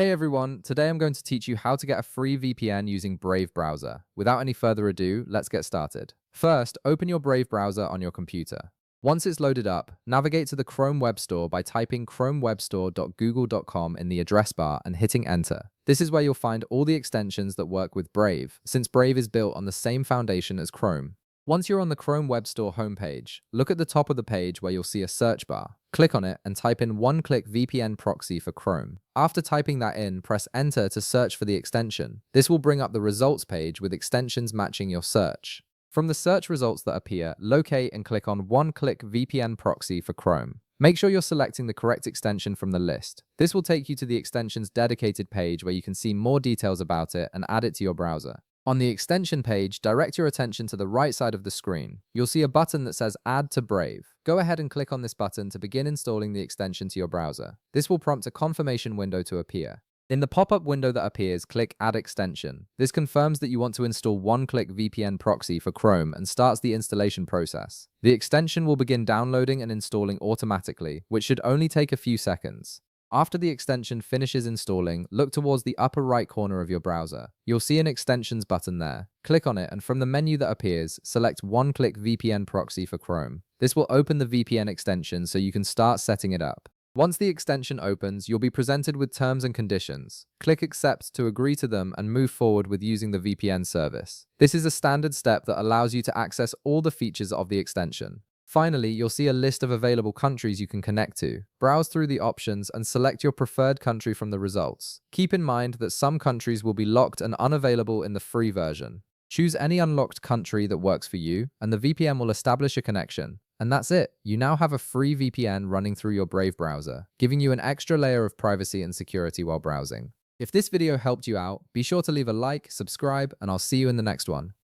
Hey everyone, today I'm going to teach you how to get a free VPN using Brave Browser. Without any further ado, let's get started. First, open your Brave browser on your computer. Once it's loaded up, navigate to the Chrome Web Store by typing chromewebstore.google.com in the address bar and hitting enter. This is where you'll find all the extensions that work with Brave, since Brave is built on the same foundation as Chrome. Once you're on the Chrome Web Store homepage, look at the top of the page where you'll see a search bar. Click on it and type in one-click VPN proxy for Chrome. After typing that in, press enter to search for the extension. This will bring up the results page with extensions matching your search. From the search results that appear, locate and click on one-click VPN proxy for Chrome. Make sure you're selecting the correct extension from the list. This will take you to the extension's dedicated page where you can see more details about it and add it to your browser. On the extension page, direct your attention to the right side of the screen. You'll see a button that says Add to Brave. Go ahead and click on this button to begin installing the extension to your browser. This will prompt a confirmation window to appear. In the pop-up window that appears, click Add Extension. This confirms that you want to install one-click VPN proxy for Chrome and starts the installation process. The extension will begin downloading and installing automatically, which should only take a few seconds. After the extension finishes installing, look towards the upper right corner of your browser. You'll see an Extensions button there. Click on it and from the menu that appears, select One-Click VPN Proxy for Chrome. This will open the VPN extension so you can start setting it up. Once the extension opens, you'll be presented with terms and conditions. Click Accept to agree to them and move forward with using the VPN service. This is a standard step that allows you to access all the features of the extension. Finally, you'll see a list of available countries you can connect to. Browse through the options and select your preferred country from the results. Keep in mind that some countries will be locked and unavailable in the free version. Choose any unlocked country that works for you, and the VPN will establish a connection. And that's it. You now have a free VPN running through your Brave browser, giving you an extra layer of privacy and security while browsing. If this video helped you out, be sure to leave a like, subscribe, and I'll see you in the next one.